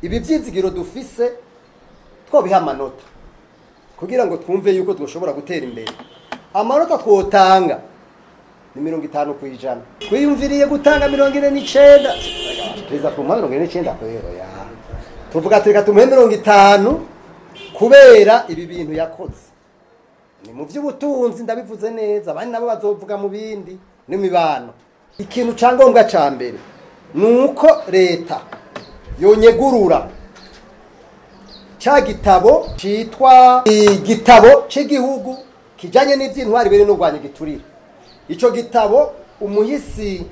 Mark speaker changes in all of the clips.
Speaker 1: ibi vyizigiro dufise twobiha amanota kugira ngo twumve yuko twoshobora gutera imbere. Amanota twotanga ni 50%. Twiyumviriye gutanga 49. Perezida tumuha 49 kwero ya. Tuvuga tureka tumuhe 50 kubera ibi bintu yakoze. Ni mu vy'ubutunzi ndabivuze neza, abandi nabo bazovuga mu bindi n'imibano. Ikintu cangombwa ca mbere nuko leta yonyegurura cha gitabo citwa igitabo c'igihugu kijanye n'ivyintwari bere no rwanya giturire. Ico gitabo umuhisi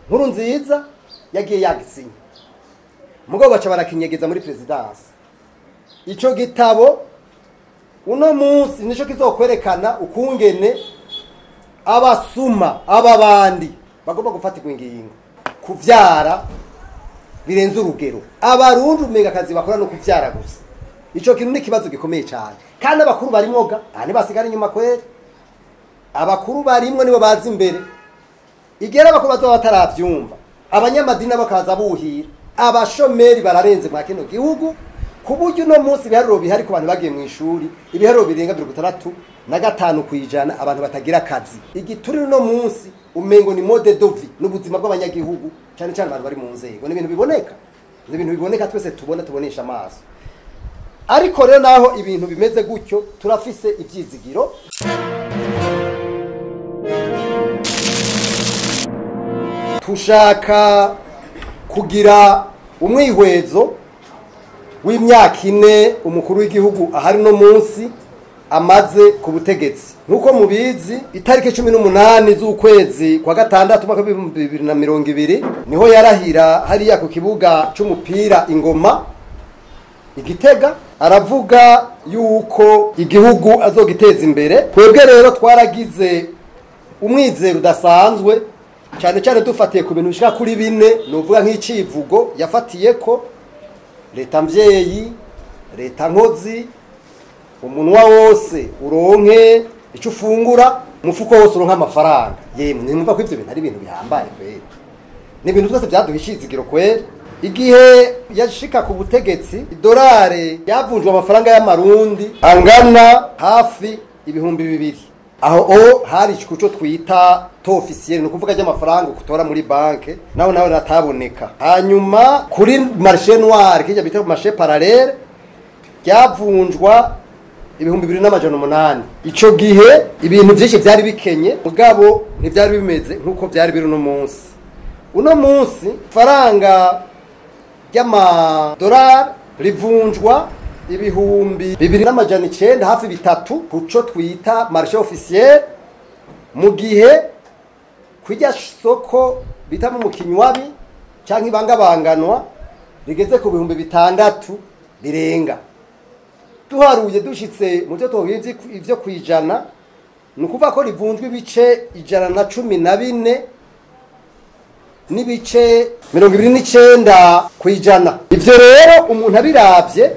Speaker 1: nkuru nziza yagiye yagisinya. Mugabo baca barakinyegeza muri presidence. Ico gitabo uno munsi nico kizokwerekana ukungene abasuma ababandi bagomba gufatirwa ingingo kuvyara birenze urugero. Abarundi umega kazi bakora no kuvyara gusa. Ico kintu ni kibazo gikomeye cyane. Kandi abakuru barimoga ani basigara inyuma kwere. Abakuru barimwe nibo bazi imbere. Igera abakuru bazoba bataravyumva. Abanyamadini bakaza buhira. Abashomeri bararenze mu kino gihugu. Kuburyo no munsi biharuro bihari ku bantu bagiye mu ishuri, ibiharuro birenga 65 kwijana abantu batagira akazi. Igiturire no munsi umengo ni mode dovi n'ubuzima bw'abanyagihugu cyane cyane abantu bari mu nzego. Ni ibintu biboneka. Ni ibintu biboneka twese tubonesha amaso. Ariko rero naho ibintu bimeze gutyo turafise ivyizigiro. Tushaka kugira umwihwezo w'imyaka 4 umukuru w'igihugu ahari no munsi amaze ku butegetsi. Nkuko mubizi itariki 18 z'ukwezi kwa gatandatu mwaka 2020 niho yarahira hariya ku kibuga c'umupira Ingoma Igitega, aravuga yuko igihugu azogiteza imbere. Twebwe rero twaragize umwizero udasanzwe cyane cyane dufatiye ku bintu bishika kuri 4, novuga nk'icivugo yafatiye ko leta mvyeyi, leta nkozi, umunwa wose uronke icyo ufungura, umufuko wose uronka amafaranga. Yemwe nimva ko ivyo bintu ari ibintu bihambaye kweri. Ni ibintu twese byaduhishizigiro kweri. Igihe yashika ku butegetsi idolari yavunjwa amafaranga y'amarundi angana hafi ibihumbi 2. Aho hari ikicuco twita to officiel no kuvuga y'amafaranga kutora muri banke naho nataboneka. Hanyuma kuri marché noir kijya bita marché parallèle yavunjwa ibihumbi 2,800. Ico gihe ibintu byinshi byari bikenye mugabo ntibyari bimeze nkuko byari biri no munsi. Uno munsi faranga y'amadolari rivunjwa ibihumbi 2,900 hafi 3 kuco twita marché officiel, mu gihe kujya soko bita mu kinywabi canke ibangabanganwa rigeze ku bihumbi 6 birenga. Tuharuye dushitse mu cyo twohinze ivyo kwijana nukuva ko rivunjwa ibice 114 n'ibice 29 kwijana. Ivyo rero umuntu abiravye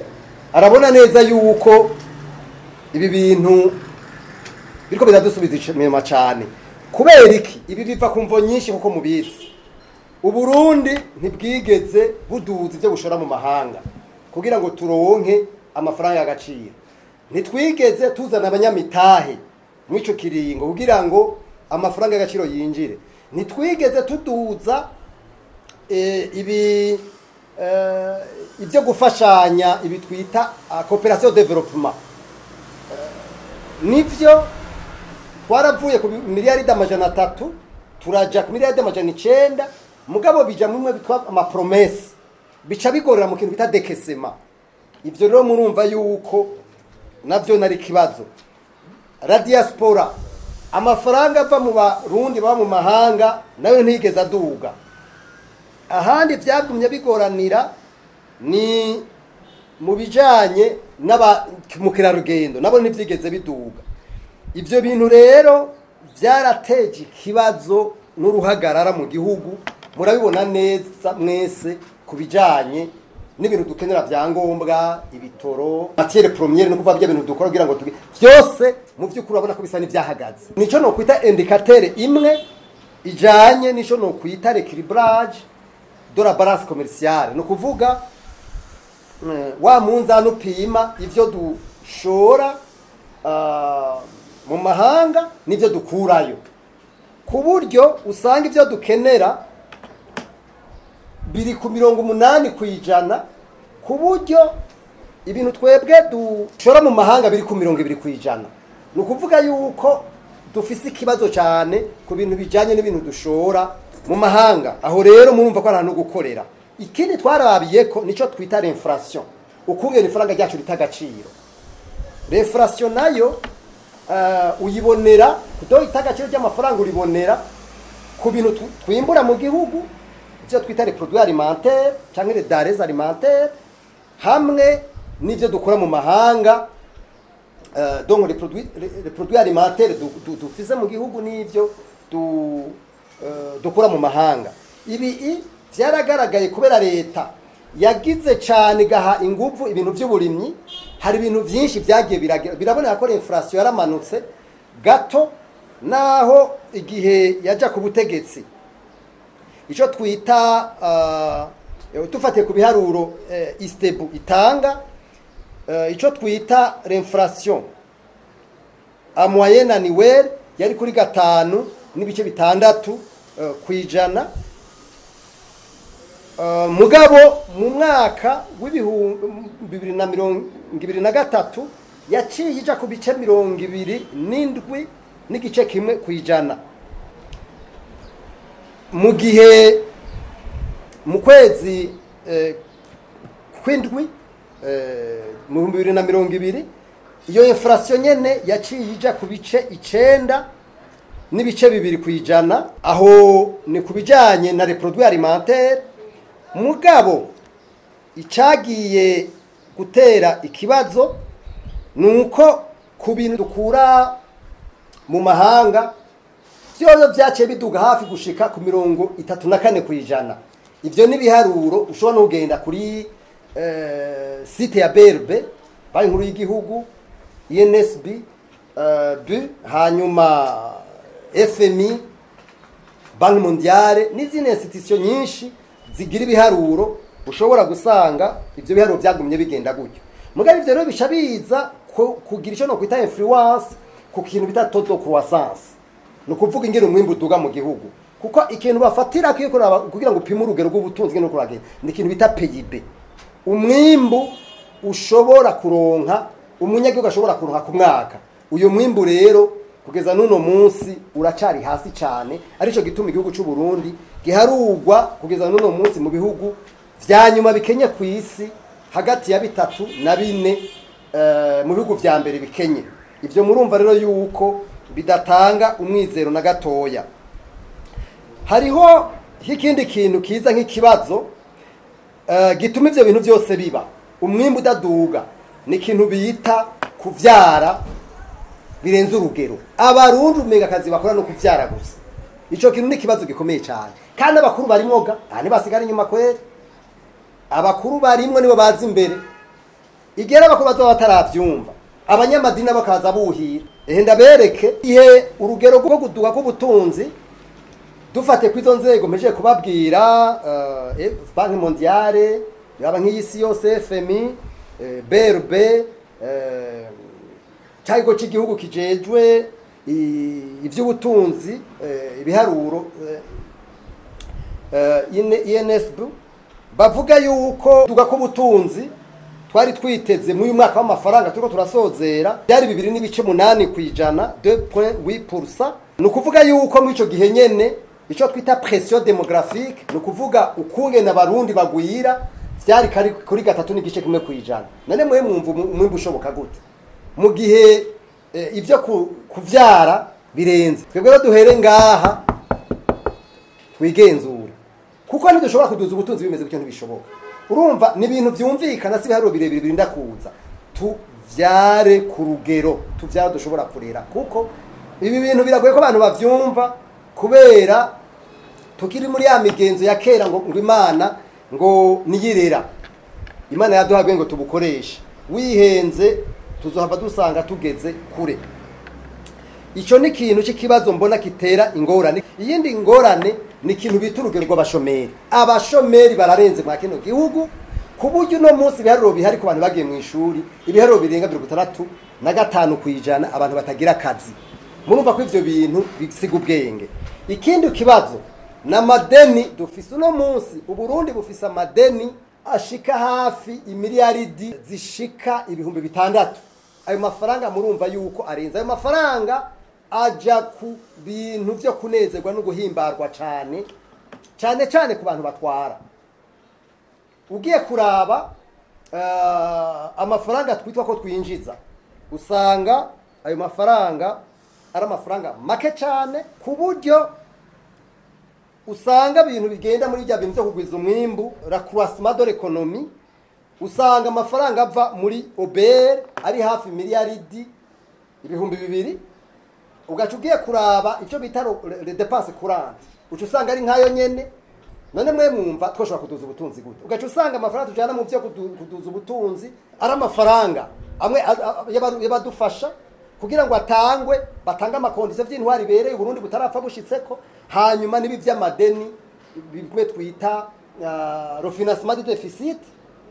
Speaker 1: arabona neza yuko ibi bintu biriko biradusubiza inyuma cyane. Kubera iki? Ibi biva ku mvo nyinshi kuko mubizi. Uburundi ntibwigeze buduza ivyo bushora mu mahanga kugira ngo turonke amafaranga y'agaciro. Ntitwigeze tuzana abanyamitahe mwico kiringo kugira ngo amafaranga y'agaciro yinjire. Ntitwigeze tuduza ibyo gufashanya ibi twita coopération développement. Nivyo twaravuye ku miliyaridi 300 turaja ku miliyaridi 900 mugabo bija mumwe bitwa ama promesse bica bigorera mu kintu bita dekesema. Ivyo rero murumva yuko navyo nari kibazo. La diaspora amafaranga ava mu Barundi baba mu mahanga nayo ntigeze aduga. Ahandi byagumye bigoranira ni mu bijanye n'abamukira rugendo nabo ntivyigeze biduga. Ivyo bintu rero byarateje kibazo n'uruhagarara mu gihugu. Murabibona neza mwese kubijanye n'ibintu dukenera byangombwa, ibitoro, matière première no kuva bya bintu dukora kugira ngo byose mu by'ukuri urabona ko bisa n'ivyahagaze. Nico no kwita indicateur imwe ijanye nico no kwita l'équilibrage de la balance commerciale. No kuvuga wa munzani upima ivyo dushora mu mahanga n'ivyo dukurayo, ku buryo usanga ivyo dukenera biri ku 80%, ku buryo ibintu twebwe dushora mu mahanga biri ku 20%. Ni ukuvuga yuko dufise ikibazo cyane ku bintu bijanye n'ibintu dushora mu mahanga. Aho rero murumva ko arantu gukorera. Ikindi twarabiyeko nico twita l'inflation, ukungera ifaranga ryacu ritagaciro. L'inflation nayo uyibonera kudo itagaciro ry'amafaranga uribonera ku bintu twimbura mu gihugu, ivyo twita les produits alimentaires cyangwa les denrées alimentaires, hamwe n'ivyo dukora mu mahanga. Donc les produits alimentaires dufise mu gihugu n'ivyo dukora mu mahanga. Ibi vyaragaragaye kubera leta yagize cyane gaha ingufu ibintu by'uburimyi. Hari ibintu byinshi byagiye biraboneka ko inflation yaramanutse gato, naho igihe yaja ku butegetsi ico twita tufatiye ku biharuro istebu itanga, ico twita l'inflation a moyenne annuelle yari kuri 5.6 kwijana. Mugabo mu mwaka w'ibihumbi 2023 yaciye ija ku bice 27.1 kwijana, mu gihe mu kwezi kw'indwi mu 2020 iyo inflation nyene yaciye ija ku bice 9.2 kwijana. Aho ni kubijanye na les produits alimentaires. Mugabo icagiye gutera ikibazo nuko ku bintu dukura mu mahanga vyo vyaciye biduga hafi gushika ku 34 kwijana. Ivyo ni biharuro ushobora no kugenda kuri site ya BRB, banki nkuru y'igihugu, INSB, hanyuma FMI, Banki Mondiale n'izindi institution nyinshi zigira ibiharuro. Ushobora gusanga ivyo biharuro byagumye bigenda gutyo. Mugabe ivyo rero bisha biza kugira ico no kwita influence ku kintu bita taux de croissance, no kuvuga ingero umwimbu duga mu gihugu, kuko ikintu bafatira kugira ngo upime urugero rw'ubutunzi ngene kuragenda ni ikintu bita PIB. Umwimbu ushobora kuronka, umunyagihugu ashobora kuronka ku mwaka. Uyo mwimbu rero kugeza nuno munsi uracari hasi cyane, arico gituma igihugu cy'u Burundi giharugwa kugeza nuno munsi mu bihugu vyanyuma bikenye ku isi, hagati ya 3 na 4 mu bihugu vya mbere bikenye. Ivyo murumva rero yuko bidatanga umwizero na gatoya. Hariho ikindi kintu kiza nk'ikibazo gituma ivyo bintu byose biba. Umwimbu udaduga ni ikintu bita kuvyara birenze urugero. Abarundi umenga akazi bakora no kuvyara gusa. Ico kintu ni kibazo gikomeye cyane, kandi abakuru barimwoga ane basigara inyuma kweri. Abakuru barimwe nibo bazi imbere, igera abakuru bazo bataravyumva, abanyamadini bakaza buhira. Ndabereke ihe urugero rwo guduga ko butunzi dufate kwizo nzego meje kubabwira Banki Mondiale, yaba nk'isi yose, FMI, BRB, cyaigo cy'igihugu kijejwe ivy'ubutunzi, ibiharuro INSB, bavuga yuko duga ko butunzi twari twiteze mu mwaka w'amafaranga turiko turasozera byari 2.8 kwijana, 2.8%. No kuvuga yuko mu ico gihe nyene ico twita pression démographique, no kuvuga ukunge na barundi bagwira byari kuri 3.1 kwijana. None mwe mwumva umwimbu ushoboka gute mu gihe ivyo kuvyara birenze? Twebwe duhere ngaha twigenzura, kuko ntidushobora kuduza ubutunzi bimeze gutyo, ntibishoboka. Urumva ni ibintu byumvikana, si biharuro birebire birinda kuza. Tuvyare ku rugero, tuvyara dushobora kurera, kuko ibi bintu biragoye ko abantu bavyumva, kubera tukiri muri ya migenzo ya kera ngo Imana ngo niyirera. Imana yaduhaye ngo tubukoreshe, wihenze tuzohava dusanga tugeze kure. Ico ni kintu cy'ikibazo mbona kitera ingorane. Iyindi ngorane ni kintu bita urugero rw'abashomeri. Abashomeri bararenze mu kino gihugu, kuburyo no munsi ibiharuro bihari ku bantu bagiye mu ishuri ibiharuro birenga 65% kwijana abantu batagira akazi. Murumva ko ivyo bintu bisiga ubwenge. Ikindi kibazo na madeni dufise no munsi uburundi bufise amadeni ashika hafi imiliyaridi zishika ibihumbi 6. Ayo mafaranga murumva yuko arenza. Ayo mafaranga aja ku bintu byo kunezerwa no guhimbarwa cyane ku bantu batwara. Ugiye kuraba amafaranga twitwa ko twinjiza usanga ayo mafaranga ari amafaranga make cyane ku buryo usanga ibintu bigenda muri bya bintu byo kugwiza umwimbu la croissance de l'économie usanga amafaranga ava muri obere ari hafi miliyaridi ibihumbi 2. Ugaca ugiye kuraba icyo bita les dépenses courantes uca usanga ari nkayo nyene. None mwe mwumva twoshobora kuduza ubutunzi gute? Ugaca usanga amafaranga tujana mu byo kuduza ubutunzi ari amafaranga amwe yabadufasha kugira ngo atangwe batanga amakondisiyo vy'intwari bereye Burundi butarapfa bushitseko. Hanyuma nibi vy'amadeni bimwe twita refinancement du déficit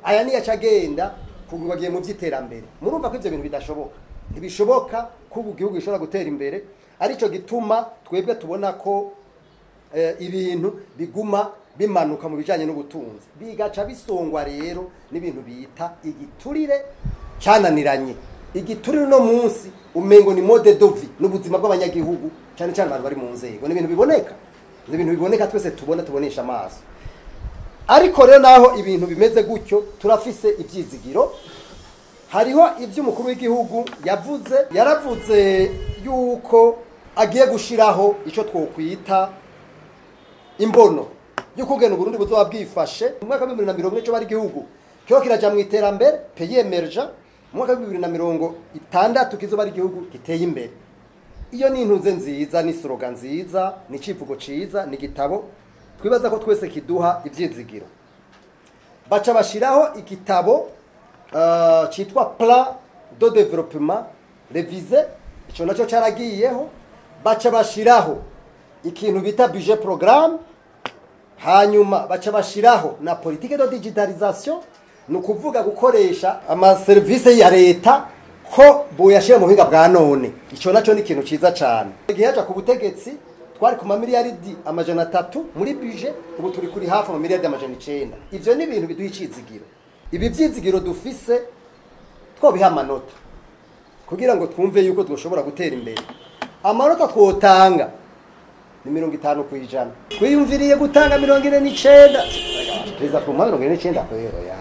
Speaker 1: aya ni yacagenda kugiye mu vy'iterambere. Murumva ko ivyo bintu bidashoboka, ntibishoboka ko igihugu gishobora gutera imbere. Arico gituma twebwe tubona ko ibintu biguma bimanuka mu bijanye n'ubutunzi bigaca bisongwa rero n'ibintu bita igiturire cyananiranye. Igiturire no munsi umengo ni mode dovi n'ubuzima bw'abanyagihugu cyane abantu bari mu nzego. N'ibintu biboneka twese tubonesha amaso. Ariko rero naho ibintu bimeze gutyo turafise ivyizigiro. Hariho ivyo umukuru w'igihugu yaravuze yuko agiye gushiraho ico twokwita imbono yuko ugena Burundi buzoba bwifashe mu mwaka wa 2040 cyo bari igihugu cyo kiraja mu iterambere pays emergent. Mu mwaka wa 2060 kizoba ari igihugu giteye imbere. Iyo ni intuze nziza, ni slogan nziza, ni civugo ciza, ni gitabo twibaza ko twese kiduha ivyizigiro. Baca bashiraho igitabo citwa plan de développement révisé, ico naco caragiyeho. Baca bashiraho ikintu bita budget programme, hanyuma baca bashiraho na politique de digitalisation, nukuvuga gukoresha ama service ya leta ko boyashira mu buhinga bwa none. Ico naco ni ikintu ciza cyane. Igihe haja ku butegetsi twari ku mamiliyaridi 300 muri budget, ubu turi kuri hafi mu miliyaridi 900. Ivyo ni ibintu biduha icizigiro. Ibi vyizigiro dufise twobiha amanota kugira ngo twumve yuko twoshobora gutera imbere. Amanota twotanga ni 50%. Twiyumviriye gutanga 49. Peza ku 49 kwero ya.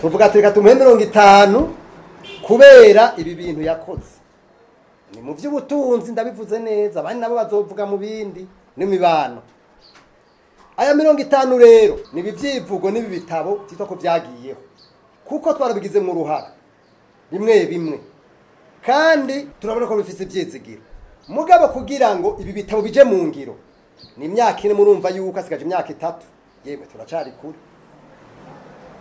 Speaker 1: Tuvuga tureka tumuhe 50 kubera ibi bintu yakoze. Ni mu vy'ubutunzi ndabivuze neza, abandi nabo bazovuga mu bindi n'imibano. Aya 50 rero ni bivyivugo n'ibi bitabo cyitwa ko vyagiyeho kuko twarabigize mu ruhara bimwe kandi turabona ko bifise ivyizigiro. Mugabo kugira ngo ibi bitabo bije mu ngiro ni imyaka ine. Murumva yuko asigaje imyaka 3. Yemwe turacari kuri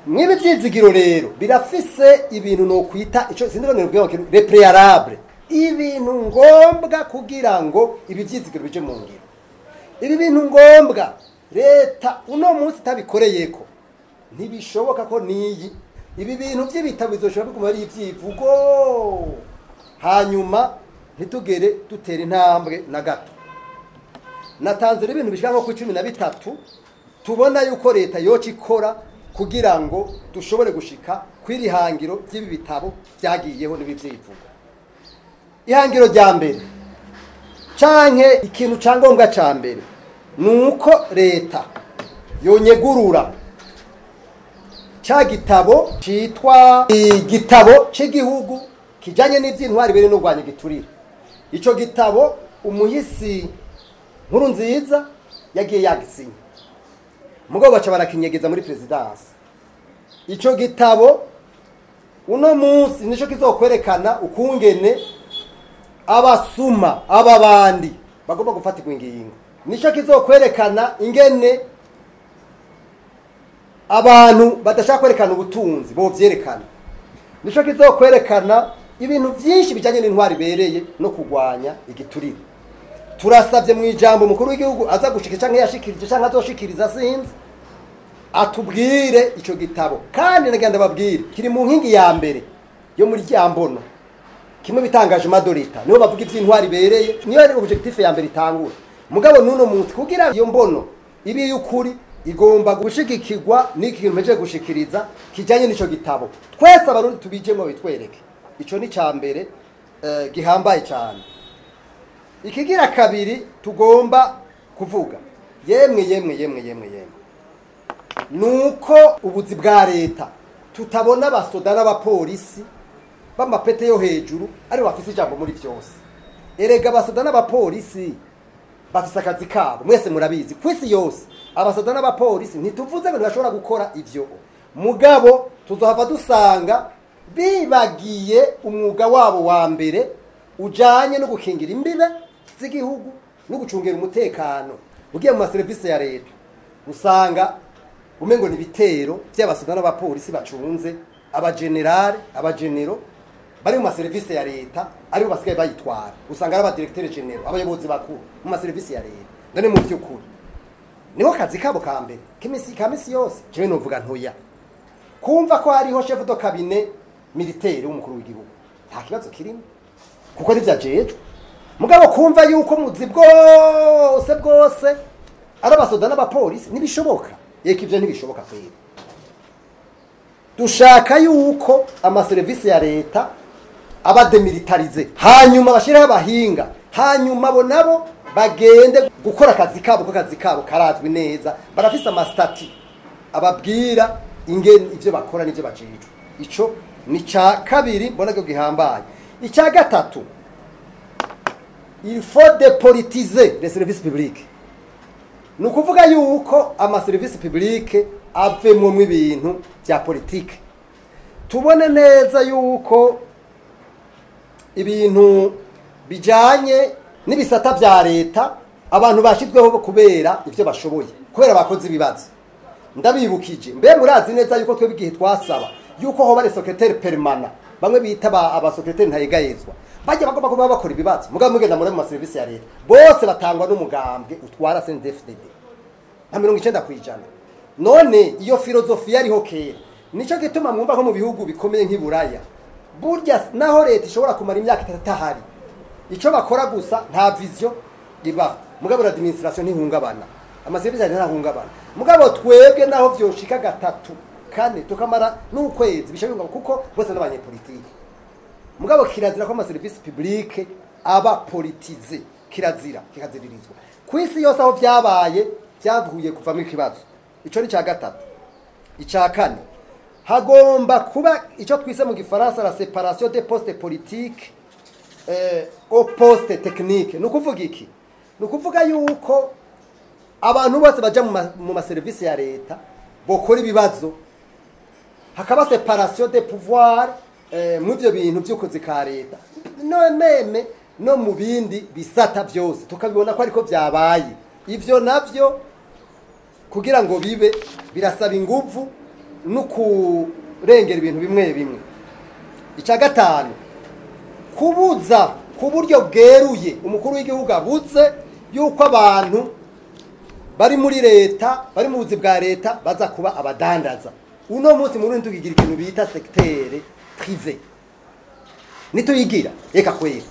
Speaker 1: mwibi vyizigiro rero birafise ibintu no kwita ico sindironero bwo le préalable, ibintu ngombwa kugira ngo ibi vyizigiro bije mu ngiro. Ibi bintu ngombwa leta uno munsi tabikoreyeko ntibishoboka ko niyi ibi bintu by'ibitabo bizoshobora biguma ari ivyivugo hanyuma ntitugere dutera intambwe na gato. Natanze ibintu bishika nko ku 13 tubona yuko leta yoca ikora kugira ngo dushobore gushika kwiri hangiro by'ibi bitabo byagiyeho n'ibivyivugo. Ihangiro rya mbere canke ikintu cangombwa ca mbere nuko leta yonyegurura cha gitabo citwa igitabo c'igihugu kijanye n'ivy'intwari bere no rwanya giturire. Ico gitabo umuhisi nkuru nziza yagiye yagisinya mugabo baca barakinyegeza muri presidence. Ico gitabo uno munsi nico kizokwerekana ukungene abasuma ababandi bagomba gufatirwa ingingo. Nico kizokwerekana ingene abantu badashaka kwerekana ubutunzi bo vyerekana. Nico kizokwerekana ibintu byinshi bijanye n'intwari bereye no kugwanya igiturire. Turasavye mu ijambo mukuru w'igihugu aza gushika canke yashikirije canke azoshikiriza sinzi atubwire ico gitabo kandi nagenda babwire kiri mu nkingi ya mbere yo muri ryambono kimwe bitangaje madorita niho bavuga ivy'intwari bereye niyo ari objectif ya mbere itangura mugabo nuno munsi kugira iyo mbono ibi y'ukuri igomba gushigikirwa n'iki kintu meje gushikiriza kijanye n'ico gitabo twese abarundi tubijemo bitwereke ico ni ca mbere gihambaye cyane ikigira kabiri tugomba kuvuga yemwe nuko ubuzi bwa leta tutabona abasoda n'abapolisi b'amapete yo hejuru ari bafise ijambo muri byose erega abasoda n'abapolisi bafise akazi kabo mwese murabizi kwisi yose abasoda n'abapolisi ntituvuze ngo bashobora gukora ivyo mugabo tuzohava dusanga bibagiye umwuga wabo wa mbere ujanye no gukingira imbibe z'igihugu no gucungera umutekano ugiye mu maserivisi ya leta usanga umengo ni bitero by'abasoda n'abapolisi bacunze abagenero bari mu maserivisi ya leta ari basigaye bayitwara usanga ari abadirecteur general abayobozi bakuru mu maserivisi ya leta none mu by'ukuri niho kazi kabo ka mbere kamisi yose jewe novuga ntoya kumva ko hariho chef de cabinet militaire w'umukuru w'igihugu nta kibazo kirimo kuko ari vyajejwe mugabo kumva yuko muzi bwose ari abasoda n'abapolisi nibishoboka yeka ivyo ntibishoboka kwera dushaka yuko amaserivisi ya leta aba demilitarize hanyuma bashiraho abahinga hanyuma bo nabo bagende gukora akazi kabo ko akazi kabo karazwi neza barafise amastati ababwira ingene ivyo bakora n'ivyo bajejwe ico ni ca kabiri mbona ko gihambaye ica gatatu il faut dépolitiser les services publics nukuvuga yuko ama services publics avemwo mu ibintu bya politique tubone neza yuko ibintu bijanye n'ibisata vya leta abantu bashizweho kubera ivyo bashoboye kubera bakoze ibibazo ndabibukije mbe murazi neza yuko twebwe igihe twasaba yuko ho bari secrétaire permanent bamwe bita aba secrétaire ntayegayezwa bajya bagomba kuba bakora ibibazo mugabo mugenda muri mu service ya leta bose batangwa n'umugambwe utwara CNDD-FDD na 90%. None iyo filosofia ariho kera nico gituma mwumva ko mu bihugu bikomeye nk'iburaya burya naho leta ishobora kumara imyaka 3 hari ico bakora gusa nta vision iba mugabo la administration ntihungabana amaservice ya leta ntahungabana mugabo twebwe naho vyoshika 3 4 tukamara n'ukwezi bishabinga kuko bose n'abanyepolitike mugabo kirazira ko amaservice publique aba politize kikaziririzwa kwisi yose aho vyabaye vyavuye kuva mu kibazo ico ni ca gatatu ica kane hagomba kuba ico twise mu gifaransa la séparation des postes politiques au poste technique nukuvuga iki nukuvuga yuko abantu bose baja mu maservice ya leta bokora ibibazo hakaba séparation des pouvoirs mu byo bintu by'ukozi ka leta none no mu bindi bisata byose tukabibona ko ariko byabaye ivyo navyo kugira ngo bibe birasaba inguvu no kurengera ibintu bimwe ica gatanu kubuza ku buryo bweruye umukuru w'igihugu abuze yuko abantu bari muri leta bari mu buzi bwa leta baza kuba abadandaza uno munsi muri tukigira ikintu bita secteur privé nituyigira eka kwera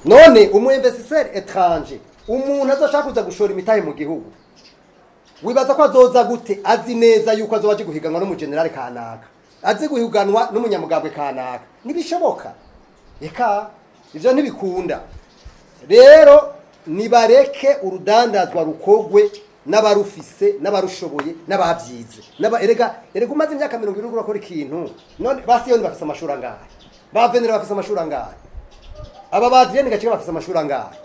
Speaker 1: none umu investisseur étranger umuntu azoshaka kuza gushora imitahe mu gihugu wibaza ko azoza gute azi neza yuko azobaje guhiganwa no mu general kanaka azi guhiganwa n'umunyamugambwe kanaka nibishoboka eka ivyo ntibikunda rero nibareke urudandazwa rukogwe n'abarufise n'abarushoboye n'abavyize erega umaze imyaka 20 urakora ikintu none basiyoni bafise amashuri angahe bavenera bafise amashuri angahe aba badiyeni gace bafise amashuri angahe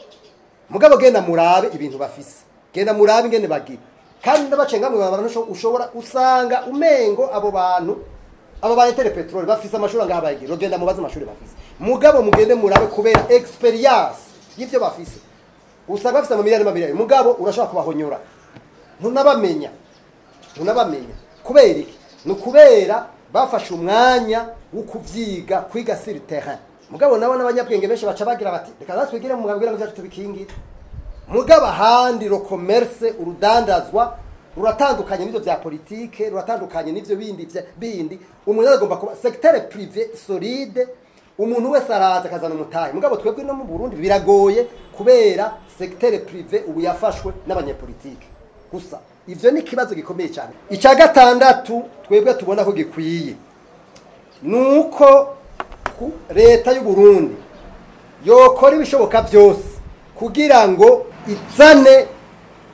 Speaker 1: mugabo genda murabe ibintu bafise genda murabe ingene bagira kandi ndabacenga mu abantu ushobora usanga umengo abo bantu aba ba Etere Petrol bafise amashuri angahe bagira genda mubaze amashuri bafise mugabo mugende murabe kubera experience y'ivyo bafise usanga bafise amamiliyoni mugabo urashaka kubahonyora ntunabamenya kubera iki nukubera bafashe umwanya wo kuvyiga kwiga sur terrain mugabo nabo n'abanyabwenge benshi baca bagira bati reka natwigire mu mugabira ngo tubikingire mugabo handi ro commerce urudandazwa ruratandukanye n'ivyo vya politike, ruratandukanye n'ivyo bindi umuntu agomba kuba secteur privé solide, umuntu wese araza akazana umutahe. Mugabo twebwe no mu Burundi biragoye kubera secteur privé ubu yafashwe n'abanyepolitike gusa. Ivyo ni kibazo gikomeye cyane. Icya gatandatu twebwe tubona ko gikwiye nuko leta y'u Burundi yokora ibishoboka byose kugira ngo izane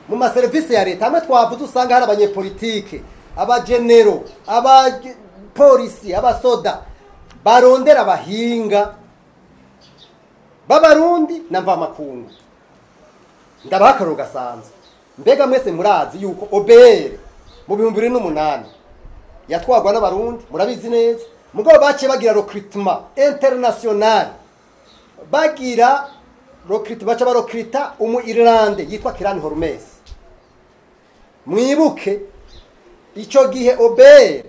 Speaker 1: mu maserivisi ya leta. Hamwe twavuze usanga hari abanyepolitike, abagenero, abapolisi, abasoda barondera abahinga b'abarundi na mvamakungu. Ndabaha akarorero gasanzwe. Mbega mwese murazi yuko OBR mu 2008 yatwagwa n'abarundi, murabizi neza. Mugabo bace bagira recruitment international, bagira baca barokrita umu Irlande yitwa Kirani Hormes. Mwibuke ico gihe OBR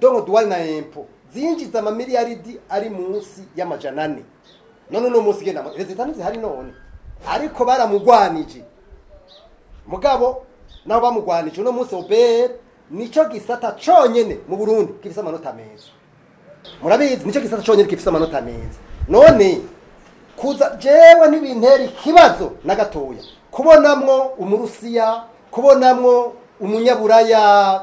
Speaker 1: donc douane na impôt zinjiza amamiliyaridi ari munsi y'amajana 4. None no munsi genda resultat zihari none, ariko baramugwanije. Mugabo naho bamugwanije no munsi OBR nico gisata conyene mu Burundi gifise amanota meza. Murabizi nico gisata conyene gifise amanota meza. None kuza jewe n'ibintera ikibazo na gatoya kubonamwo umurusiya, kubonamwo umunyaburaya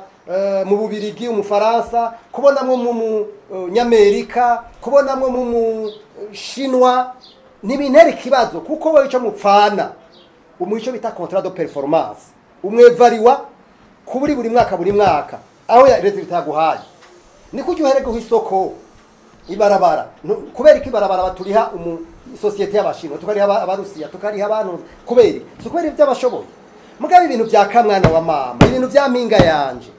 Speaker 1: mu Bubirigi, umufaransa, kubonamwo mu Nyamerika, kubonamwo mu Shinwa, n'ibintera ikibazo kuko bo ico mupfana umuco bita contrat de performance umwevariwa kuburi buri mwaka aho ya resultat yaguhaye niko uherega hisoko ibarabara kubera ikibarabara baturiha societe y'abashino tukariha abarusiya tukariha abantu kubera kubera ivy'abashoboye. Mugabe ibintu bya kamwana wa mama, ibintu bya mpinga yanje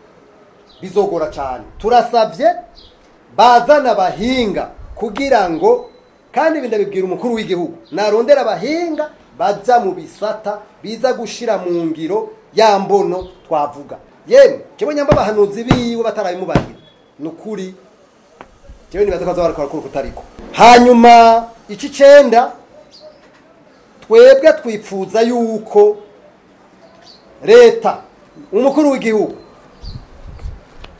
Speaker 1: bizogora cyane. Turasavye bazana abahinga kugira ngo, kandi bindabibwira umukuru w'igihugu narondera abahinga baza mu bisata biza gushira mu ngiro ya mbono twavuga. Yemwe cyo nyamba bahanuzi biwe batarabimubahira nukuri cyo nibaza ko bazabara kuri kutariko. Hanyuma iki cenda twebwe twifuza yuko leta umukuru w'igihugu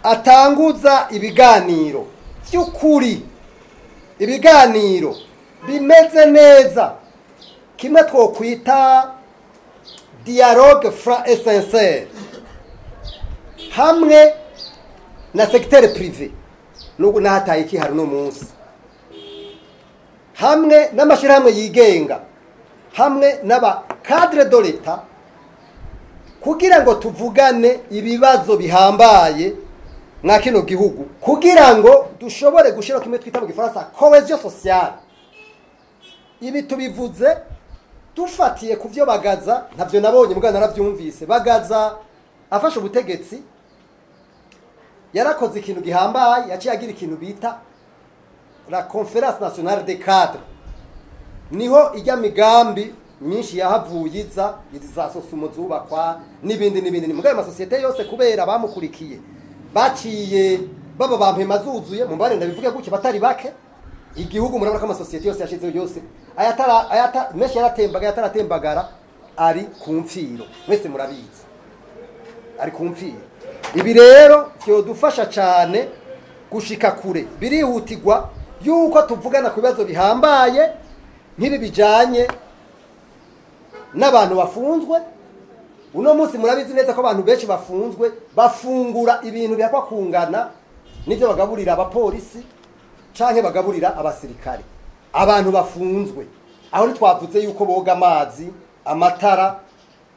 Speaker 1: atanguza ibiganiro by'ukuri, ibiganiro bimeze neza, kimwe twokwita dialogue franc et sincère hamwe na secteur privé nuko nahataye iki hari no munsi, hamwe n'amashirahamwe yigenga, hamwe n'aba cadre de l'etat, kugira ngo tuvugane ibibazo bihambaye mwa kino gihugu, kugira ngo dushobore gushira kimwe twita mu Gifaransa cohesion sociale. Ibi tubivuze dufatiye kuvyo Bagaza, ntavyo nabonye mugana naravyumvise. Bagaza afashe ubutegetsi yarakoze ikintu gihambaye, yaciye agira ikintu bita la conférence nationale des cadres, niho ijya migambi myinshi yahavuyiza izizasosumo zubakwa n'ibindi mugaye amasosiyete yose kubera bamukurikiye baciye baba bampema zuzuye mu mbare ndabivuge gutya batari bake. Igihugu murabona ko amasosiyete yose yashize yose ayata meshi yaratembagara ari ku mfiro, mwese murabizi ari ku mfiro. Ibi rero cyo dufasha cyane gushika kure, birihutirwa yuko tuvugana ku bibazo bihambaye nk'ibi bijanye n'abantu bafunzwe. Uno munsi murabizi neza ko abantu benshi bafunzwe bafungura ibintu byakwa kungana nivyo bagaburira abapolisi canke bagaburira abasirikare. Abantu bafunzwe aho nitwavuze yuko boga amazi, amatara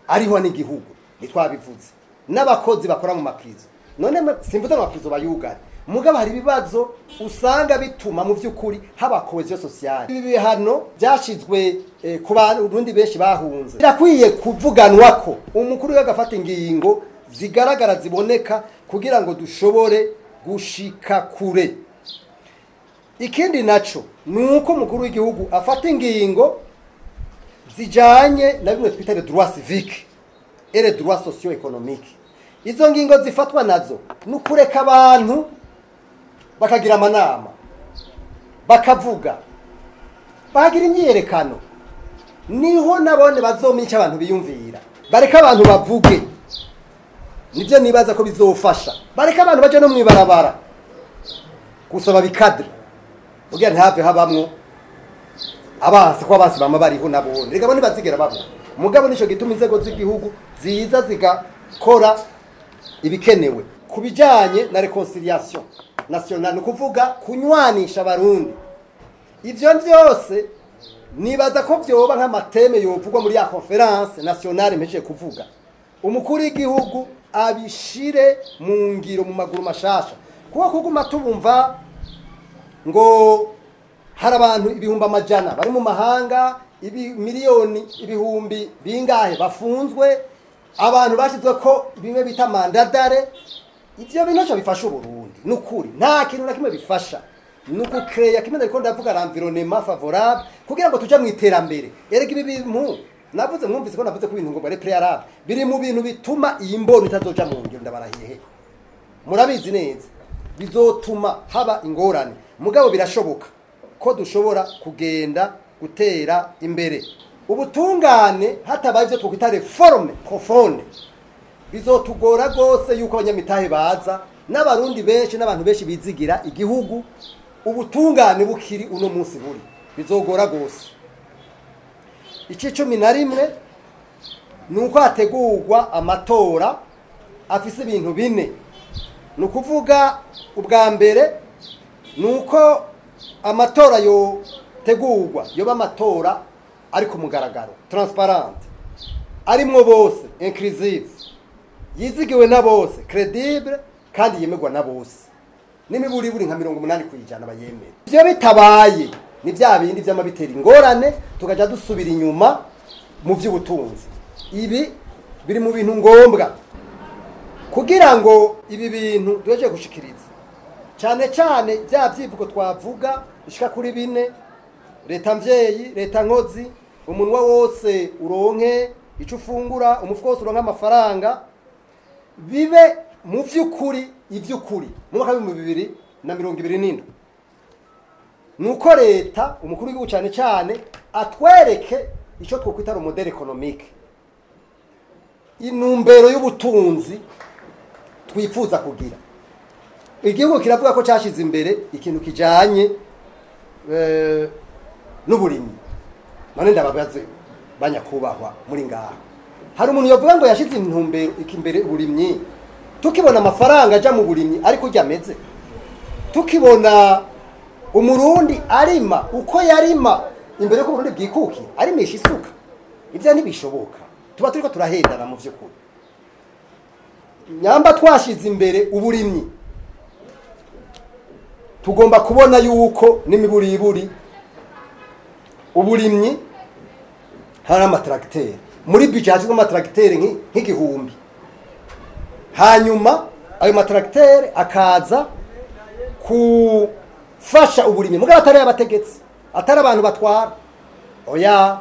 Speaker 1: ariho n'igihugu nitwabivuze, n'abakozi bakora mu maprizo. None simvuze mu maprizo bayugara, mugabo hari ibibazo usanga bituma mu vy'ukuri haba cohesion sociale. Ibi bihano byashizwe ku bantu urundi benshi bahunze, birakwiye kuvuganwa ko umukuru yagafata ingingo zigaragara ziboneka kugira ngo dushobore gushika kure. Ikindi naco nuko umukuru w'igihugu afata ingingo zijanye na bimwe twita les droits civiques et les droits socio-économiques. Izo ngingo zifatwa nazo nukureka abantu bakagira amanama, bakavuga, bagira imyerekano, niho nabone bazomenya abantu biyumvira. Bareka abantu bavuge, nivyo nibaza ko bizofasha bareka abantu baje no mwibarabara gusaba bikadre ugira ntihave habamwo abansi ko abansi bama bariho nabone reka bone bazigera babo mugabo nico gituma inzego z'igihugu ziza zigakora ibikenewe kubijanye na reconciliation nationale no kuvuga kunywanisha abarundi ivyo vyose nibaza ko vyoba nk'amateme yovugwa muri ya conference nationale mpeje kuvuga umukuru w'igihugu abishire mu ngiro mu maguru mashasha kuko kuguma tubumva ngo hari abantu ibihumbi amajana bari mu mahanga miliyoni ibihumbi bingahe bafunzwe abantu bashizwe ko bimwe bita mandadare ivyo bintu bifasha uburundi nukuri nta kintu na kimwe bifasha nuko create kimwe ndiko ndavuga environnement favorable kugira ngo tuje mu iterambere erega ibi bintu navuze mwumvise ko navuze ko ibintu ngo bare préalable biri mu bintu bituma iyi mbono itazoja mu ngiro ndabarahiye murabizi neza bizotuma haba ingorane mugabo birashoboka ko dushobora kugenda gutera imbere ubutungane hatabaye ivyo twokwita reforme profonde bizotugora gose yuko abanyamitahe baza n'abarundi benshi n'abantu benshi bizigira igihugu ubutungane bukiri uno munsi buri bizogora gose icicumi na rimwe nuko hategurwa amatora afise ibintu bine nukuvuga ubwa mbere nuko amatora yo tegurwa yoba amatora ari ku mugaragaro transparent arimwo bose inclusive yizigiwe na bose credible kandi yemegwa na bose n'imiburi buri nka 80% bayemera ivyo bitabaye ni vya bindi vy'amabitera ingorane tukaja dusubira inyuma mu vy'ubutunzi ibi biri mu bintu ngombwa kugira ngo ibi bintu duheje gushikiriza cyane cyane bya vyivugo twavuga bishika kuri bine leta mvyeyi leta nkozi umunwa wose uronke ico ufungura umufuko wose uronka amafaranga bibe mu vy'ukuri ivy'ukuri mu mwaka wa 2027 nuko leta umukuru w'igihugu cyane cyane atwereke ico twokwita ro model economique inumbero y'ubutunzi twifuza kugira igihugu kiravuga ko cyashize imbere ikintu kijanye n'uburimyi none ndababaze banyakubahwa muri ngaha hari umuntu yovuga ngo yashize intumbero ikimbere uburimyi tukibona amafaranga aja mu burimyi ariko ryameze tukibona umurundi arima uko yarima imbere ko Burundi bwikuki arimisha isuka ivyo ntibishoboka tuba turiko turahendana mu vy'ukuri nyamba twashize imbere uburimyi tugomba kubona yuko n'imiburiburi uburimyi hari amatracteur muri budget hazimo amatracteur nk'igihumbi hanyuma ayo matracteur akaza kufasha uburimyi mugabo atari abategetsi atari abantu batwara oya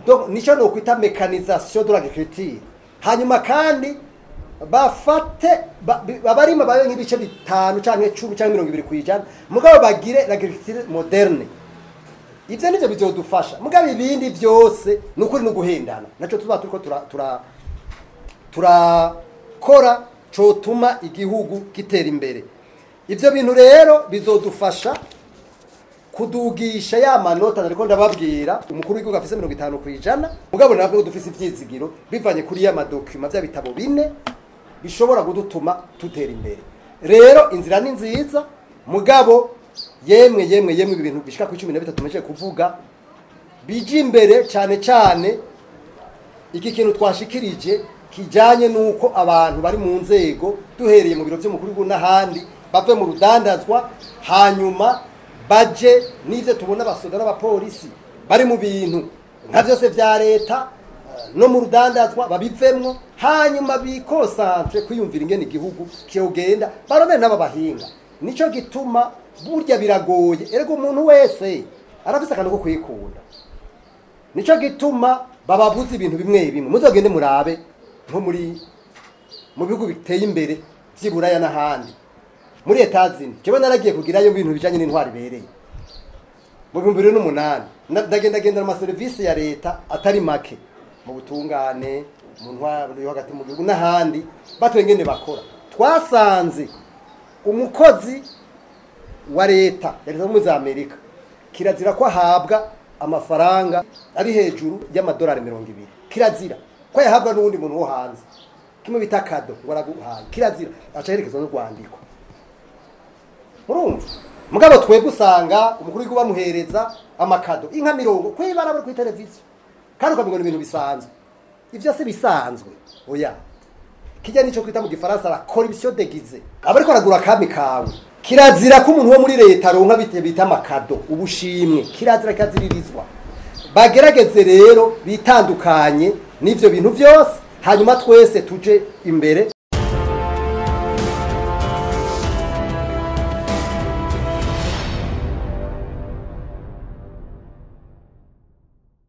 Speaker 1: donc nico no kwita mécanisation de l'agriculture hanyuma kandi bafate babarima bayo nk'ibice 5 canke 10 canke 20% mugabo bagire l'agriculture moderne ivyo nivyo bizodufasha mugabo ibindi vyose nukuri nuguhendana naco tuba turiko turakora cotuma igihugu gitera imbere ivyo bintu rero bizodufasha kudugisha ya manota nariko ndababwira umukuru w'igihugu afise 50% mugabo nabwo dufise ivyizigiro bivanye kuri ya madokuma vya bitabo bine bishobora kudutuma tutera imbere rero inzira ni nziza mugabo yemwe ibintu bishika ku 13 tumeje kuvuga bije imbere cyane iki kintu twashikirije kijanye nuko abantu bari mu nzego duhereye mu biro by'umukuru w'igihugu n'ahandi bave mu rudandazwa hanyuma baje nivyo tubona abasoda n'abapolisi bari mu bintu nka byose vya leta no mu rudandazwa babivemwo hanyuma bikosantre kwiyumvira ingene igihugu cyogenda barone naba bahinga nico gituma burya biragoye erego umuntu wese arafise akantu ko kwikunda nico gituma bababuze ibintu bimwe muzogende murabe nko muri mu bihugu biteye imbere vy'iburaya n'ahandi muri etazini jewe naragiye kugirayo ibintu bijanye n'intwari bereye mu 2008 ndagenda mu service ya leta atari make mu butungane mu ntwaro yo hagati mu gihugu n'ahandi batwengene bakora twasanze umukozi wa leta ya Leta z'Ubumwe za Amerika kirazira ko ahabwa amafaranga ari hejuru y'amadolari 200 kirazira ko yahabwa n'uwundi muntu wo hanze kimwe bita kado ngo araguhaye kirazira acaherekezwa no rwandiko murumva mugabo twebwe usanga umukuru w'igihugu bamuhereza amakado inka 100 kwibara bari ku televiziyo kandi ukabigona ibintu bisanzwe ivyo se bisanzwe oya kijya nico kwita mu gifaransa la corruption déguisée abariko aragura kami kawe kirazira ko umuntu wo muri leta ronka bita amakado ubushimwe kirazira kaziririzwa bagerageze rero bitandukanye n'ivyo bintu byose hanyuma twese tuje imbere